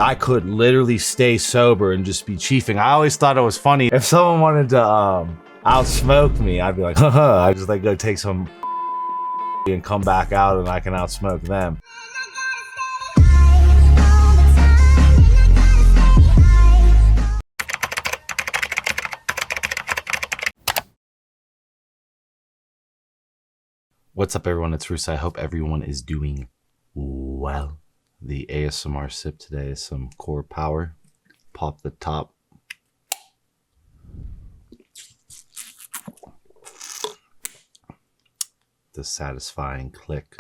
I could literally stay sober and just be chiefing. I always thought it was funny if someone wanted to outsmoke me, I'd be like, haha, I just like go take some and come back out and I can outsmoke them. What's up, everyone? It's Russo. I hope everyone is doing well. The ASMR sip today is some core power. Pop the top. The satisfying click.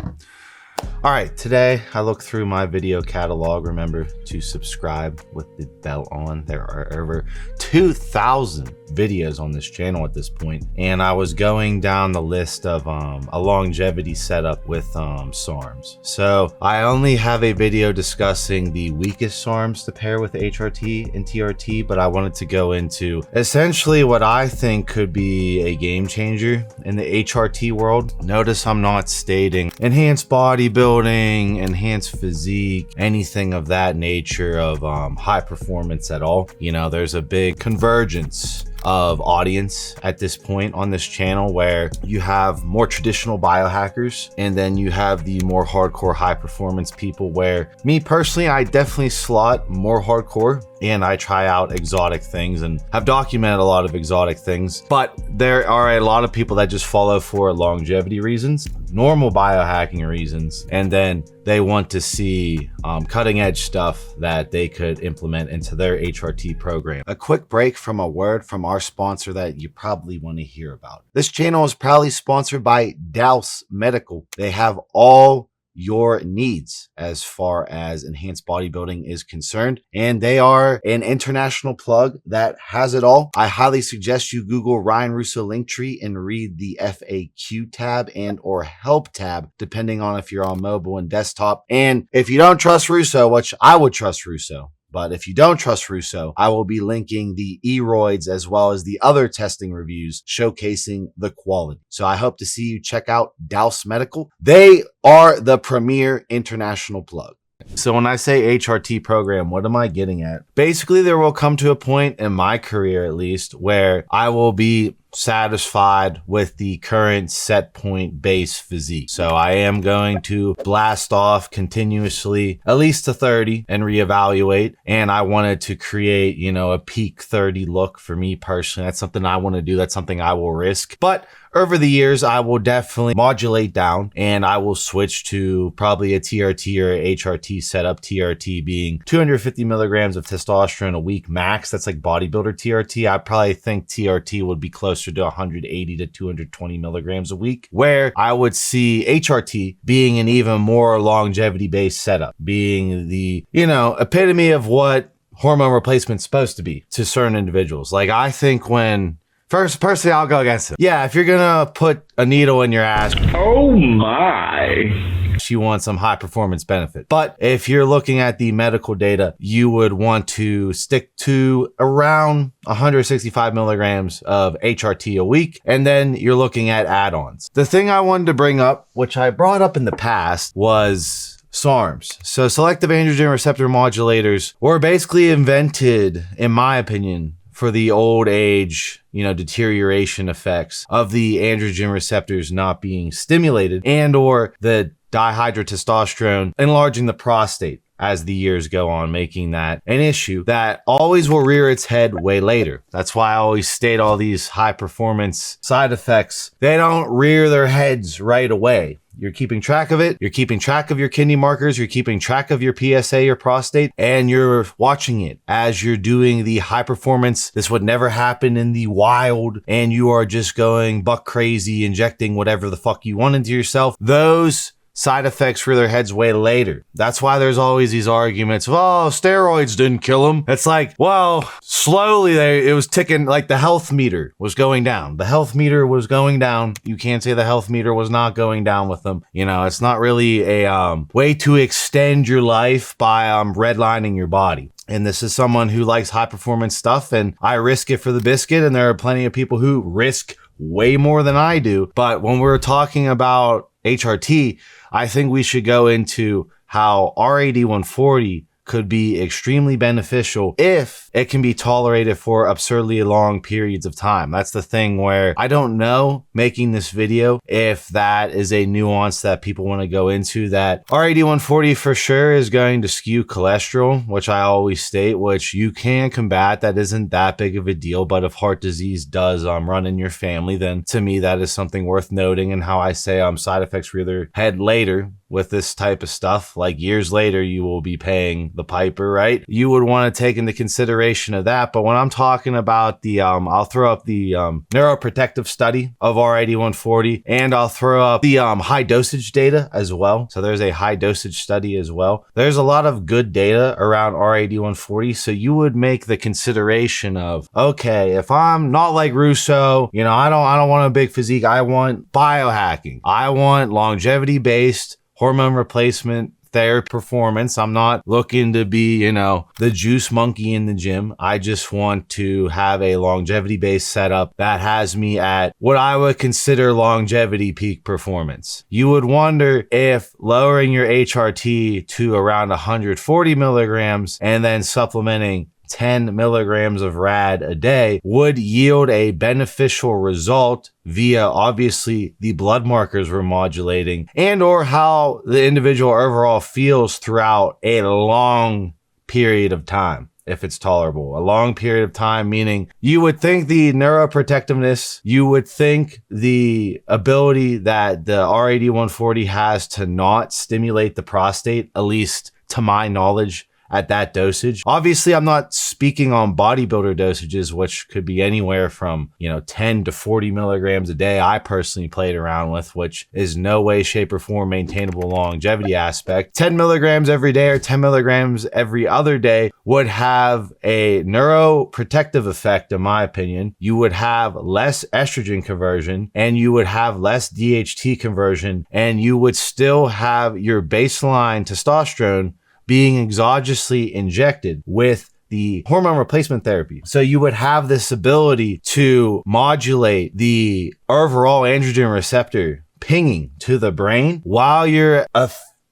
All right, today I looked through my video catalog. Remember to subscribe with the bell on. There are over 2,000 videos on this channel at this point, and I was going down the list of a longevity setup with Sarms. So I only have a video discussing the weakest Sarms to pair with HRT and TRT, but I wanted to go into essentially what I think could be a game changer in the HRT world. Notice I'm not stating enhanced bodybuilding, enhanced physique, anything of that nature of high performance at all. You know, there's a big convergence of audience at this point on this channel where you have more traditional biohackers and then you have the more hardcore high performance people, where me personally, I definitely slot more hardcore and I try out exotic things and have documented a lot of exotic things. But there are a lot of people that just follow for longevity reasons, normal biohacking reasons, and then they want to see cutting edge stuff that they could implement into their HRT program. A quick break from a word from our sponsor that you probably want to hear about. This channel is proudly sponsored by Dowse Medical. They have all your needs as far as enhanced bodybuilding is concerned, and they are an international plug that has it all. I highly suggest you Google Ryan Russo Linktree and read the FAQ tab and or help tab, depending on if you're on mobile and desktop. And if you don't trust Russo, which I would trust Russo, but if you don't trust Russo, I will be linking the eroids as well as the other testing reviews showcasing the quality. So I hope to see you check out Dowse Medical. They are the premier international plug. So when I say HRT program, what am I getting at? Basically, there will come to a point in my career, at least, where I will be satisfied with the current set point base physique. So I am going to blast off continuously at least to 30 and reevaluate. And I wanted to create, you know, a peak 30 look for me personally. That's something I want to do. That's something I will risk. But over the years, I will definitely modulate down and I will switch to probably a TRT or a HRT setup. TRT being 250 milligrams of testosterone a week max. That's like bodybuilder TRT. I probably think TRT would be closer to 180 to 220 milligrams a week, where I would see HRT being an even more longevity based setup, being the, you know, epitome of what hormone replacement is supposed to be to certain individuals. Like, I think when personally, I'll go against it. Yeah, if you're gonna put a needle in your ass, oh my, you want some high performance benefit. But if you're looking at the medical data, you would want to stick to around 165 milligrams of HRT a week, and then you're looking at add-ons. The thing I wanted to bring up, which I brought up in the past, was Sarms. So selective androgen receptor modulators were basically invented, in my opinion, for the old age, you know, deterioration effects of the androgen receptors not being stimulated, and or the dihydrotestosterone enlarging the prostate as the years go on, making that an issue that always will rear its head way later. That's why I always state all these high performance side effects, they don't rear their heads right away. You're keeping track of it. You're keeping track of your kidney markers. You're keeping track of your PSA, your prostate, and you're watching it as you're doing the high performance. This would never happen in the wild, and you are just going buck crazy, injecting whatever the fuck you want into yourself. Those side effects rear their heads way later. That's why there's always these arguments of, oh, steroids didn't kill him. It's like, well, slowly it was ticking, like the health meter was going down. The health meter was going down. You can't say the health meter was not going down with them. You know, it's not really a way to extend your life by redlining your body. And this is someone who likes high performance stuff, and I risk it for the biscuit, and there are plenty of people who risk way more than I do. But when we're talking about HRT, I think we should go into how rad140 could be extremely beneficial if it can be tolerated for absurdly long periods of time. That's the thing where I don't know, making this video, if that is a nuance that people want to go into, that RAD140 for sure is going to skew cholesterol, which I always state, which you can combat. That isn't that big of a deal. But if heart disease does run in your family, then to me, that is something worth noting. And how I say side effects rear their head later with this type of stuff, like years later, you will be paying the piper, right? You would want to take into consideration of that. But when I'm talking about the, I'll throw up the neuroprotective study of RAD140, and I'll throw up the high dosage data as well. So there's a high dosage study as well. There's a lot of good data around RAD140. So you would make the consideration of, okay, if I'm not like Russo, you know, I don't want a big physique. I want biohacking. I want longevity-based hormone replacement therapy performance. I'm not looking to be, you know, the juice monkey in the gym. I just want to have a longevity based setup that has me at what I would consider longevity peak performance. You would wonder if lowering your HRT to around 140 milligrams and then supplementing 10 milligrams of rad a day would yield a beneficial result via obviously the blood markers we're modulating, and or how the individual overall feels throughout a long period of time. If it's tolerable, a long period of time, meaning you would think the neuroprotectiveness, you would think the ability that the RAD140 has to not stimulate the prostate, at least to my knowledge, at that dosage. Obviously, I'm not speaking on bodybuilder dosages, which could be anywhere from, you know, 10 to 40 milligrams a day. I personally played around with, which is no way, shape, or form maintainable longevity aspect. 10 milligrams every day or 10 milligrams every other day would have a neuroprotective effect, in my opinion. You would have less estrogen conversion and you would have less DHT conversion, and you would still have your baseline testosterone being exogenously injected with the hormone replacement therapy. So you would have this ability to modulate the overall androgen receptor pinging to the brain while you're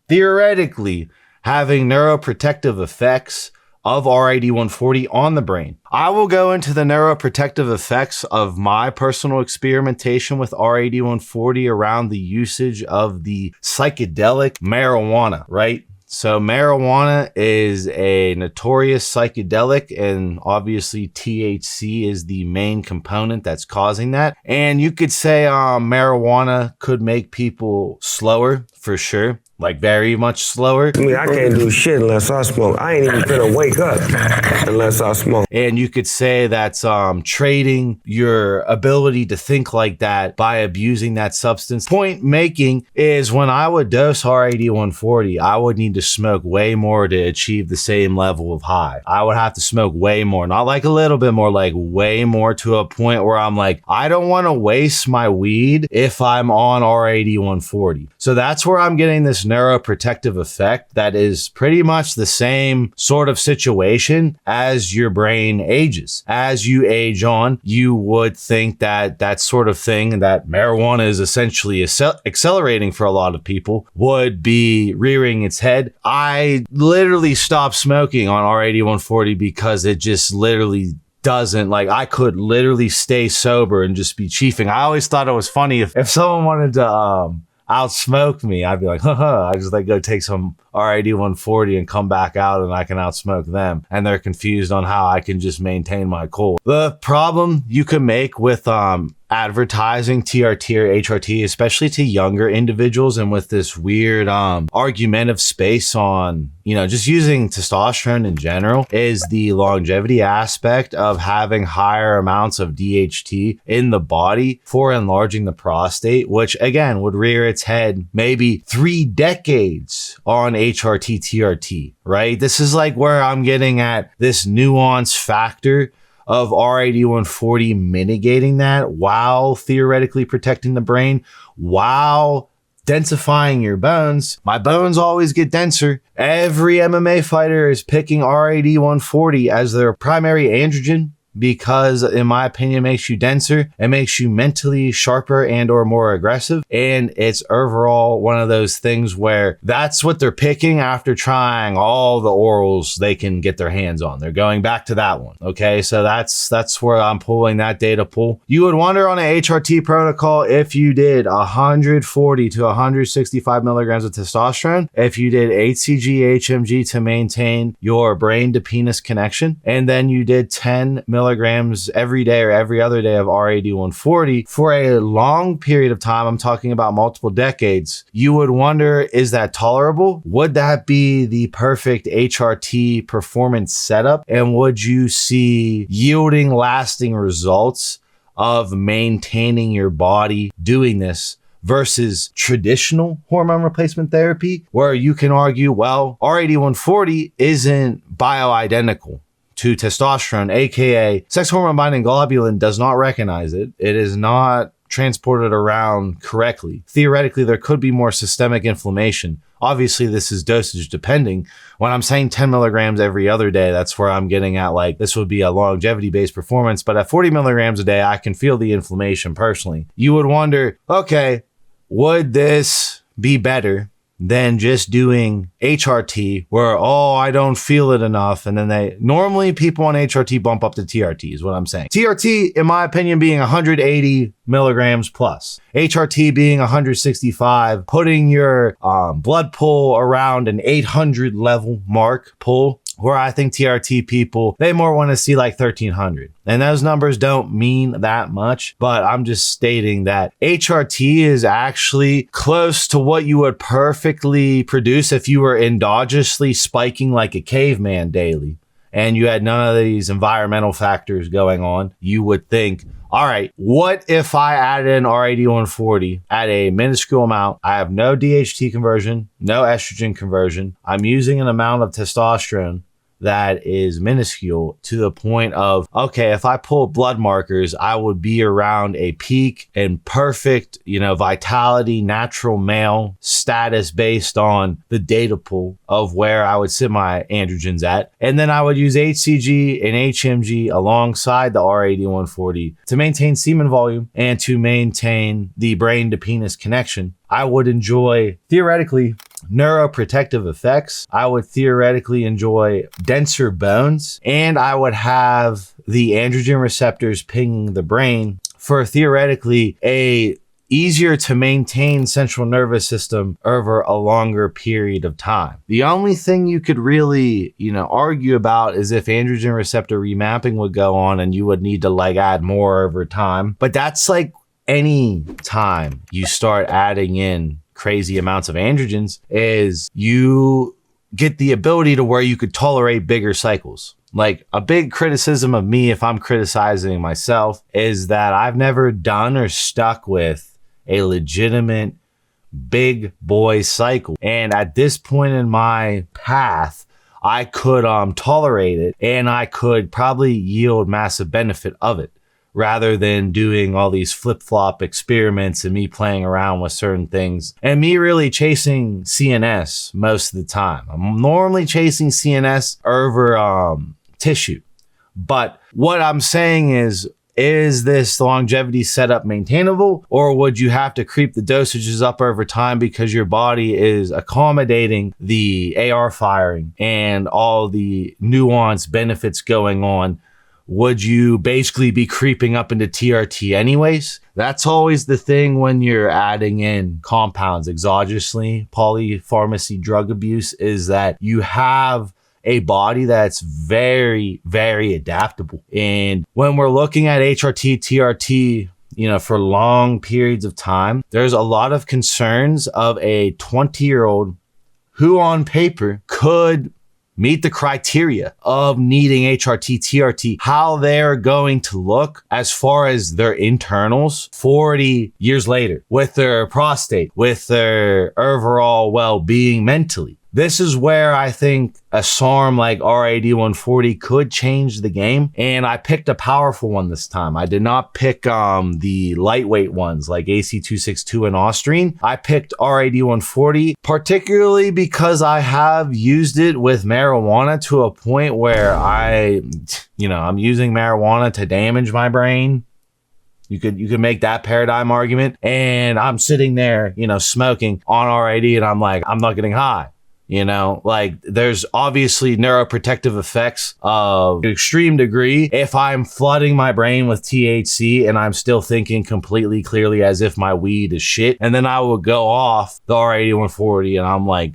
theoretically having neuroprotective effects of RAD140 on the brain. I will go into the neuroprotective effects of my personal experimentation with RAD140 around the usage of the psychedelic marijuana, right? So marijuana is a notorious psychedelic, and obviously THC is the main component that's causing that. And you could say marijuana could make people slower for sure. Like very much slower. I mean, I can't do shit unless I smoke. I ain't even gonna wake up unless I smoke. And you could say that's trading your ability to think like that by abusing that substance. Point making is, when I would dose RAD140, I would need to smoke way more to achieve the same level of high. I would have to smoke way more, not like a little bit more, like way more, to a point where I'm like, I don't want to waste my weed if I'm on RAD140. So that's where I'm getting this neuroprotective effect that is pretty much the same sort of situation as your brain ages. As you age on, you would think that that sort of thing, that marijuana is essentially accelerating for a lot of people, would be rearing its head. I literally stopped smoking on RAD140 because it just literally doesn't, like, I could literally stay sober and just be chiefing. I always thought it was funny if someone wanted to outsmoke me, I'd be like, I just like go take some RAD140 and come back out and I can outsmoke them. And they're confused on how I can just maintain my cool. The problem you can make with advertising TRT or HRT, especially to younger individuals, and with this weird argumentative space on, you know, just using testosterone in general, is the longevity aspect of having higher amounts of DHT in the body for enlarging the prostate, which again would rear its head maybe 3 decades on HRT TRT, right? This is like where I'm getting at this nuance factor of RAD140 mitigating that while theoretically protecting the brain, while densifying your bones. My bones always get denser. Every MMA fighter is picking RAD140 as their primary androgen because in my opinion, it makes you denser. It makes you mentally sharper and or more aggressive. And it's overall one of those things where that's what they're picking after trying all the orals they can get their hands on. They're going back to that one. Okay. So that's where I'm pulling that data pool. You would wonder on an HRT protocol if you did 140 to 165 milligrams of testosterone, if you did HCG, HMG to maintain your brain to penis connection, and then you did 10 milligrams every day or every other day of rad140 for a long period of time, I'm talking about multiple decades, you would wonder, is that tolerable? Would that be the perfect HRT performance setup? And would you see yielding lasting results of maintaining your body doing this versus traditional hormone replacement therapy, where you can argue, well, rad140 isn't bioidentical to testosterone, aka sex hormone binding globulin does not recognize it. It is not transported around correctly. Theoretically, there could be more systemic inflammation. Obviously, this is dosage depending. When I'm saying 10 milligrams every other day, that's where I'm getting at, like, this would be a longevity-based performance. But at 40 milligrams a day, I can feel the inflammation personally. You would wonder, okay, would this be better than just doing HRT where, oh, I don't feel it enough? And then normally people on HRT bump up to TRT is what I'm saying. TRT, in my opinion, being 180 milligrams plus. HRT being 165, putting your blood pull around an 800 level mark pull, where I think TRT people, they more want to see like 1300. And those numbers don't mean that much, but I'm just stating that HRT is actually close to what you would perfectly produce if you were endogenously spiking like a caveman daily and you had none of these environmental factors going on. You would think, all right, what if I added in rad140 at a minuscule amount? I have no DHT conversion, no estrogen conversion. I'm using an amount of testosterone that is minuscule to the point of, okay, if I pull blood markers, I would be around a peak and perfect, vitality, natural male status based on the data pool of where I would sit my androgens at. And then I would use HCG and HMG alongside the rad140 to maintain semen volume and to maintain the brain to penis connection. I would enjoy, theoretically, neuroprotective effects. I would theoretically enjoy denser bones, and I would have the androgen receptors pinging the brain for theoretically a easier to maintain central nervous system over a longer period of time. The only thing you could really, argue about is if androgen receptor remapping would go on and you would need to add more over time. But that's like any time you start adding in crazy amounts of androgens is you get the ability to where you could tolerate bigger cycles. Like, a big criticism of me, if I'm criticizing myself, is that I've never done or stuck with a legitimate big boy cycle. And at this point in my path, I could tolerate it, and I could probably yield massive benefit of it, rather than doing all these flip-flop experiments and me playing around with certain things and me really chasing CNS most of the time. I'm normally chasing CNS over tissue. But what I'm saying is this longevity setup maintainable, or would you have to creep the dosages up over time because your body is accommodating the AR firing and all the nuanced benefits going on? Would you basically be creeping up into TRT anyways? That's always the thing when you're adding in compounds exogenously, polypharmacy drug abuse, is that you have a body that's very, very adaptable. And when we're looking at HRT, TRT, for long periods of time, there's a lot of concerns of a 20-year-old who on paper could meet the criteria of needing HRT, TRT, how they're going to look as far as their internals 40 years later with their prostate, with their overall well-being mentally. This is where I think a SARM like rad140 could change the game. And I picked a powerful one this time. I did not pick the lightweight ones like AC262 and Austrian. I picked rad140, particularly because I have used it with marijuana to a point where I'm using marijuana to damage my brain. You could make that paradigm argument. And I'm sitting there, smoking on RAD, and I'm like, I'm not getting high. Like there's obviously neuroprotective effects of extreme degree if I'm flooding my brain with THC and I'm still thinking completely clearly as if my weed is shit. And then I would go off the rad140 and I'm like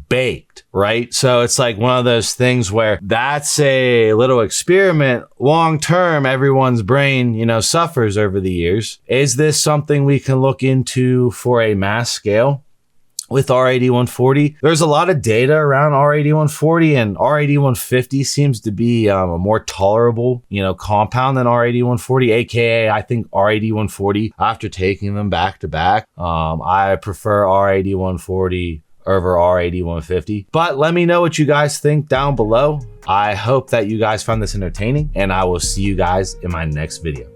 baked, right? So it's like one of those things where that's a little experiment. Long term, everyone's brain, suffers over the years. Is this something we can look into for a mass scale? With rad140, there's a lot of data around rad140, and rad150 seems to be a more tolerable, compound than rad140, aka I think rad140, after taking them back to back, I prefer rad140 over rad150. But let me know what you guys think down below. I hope that you guys found this entertaining, and I will see you guys in my next video.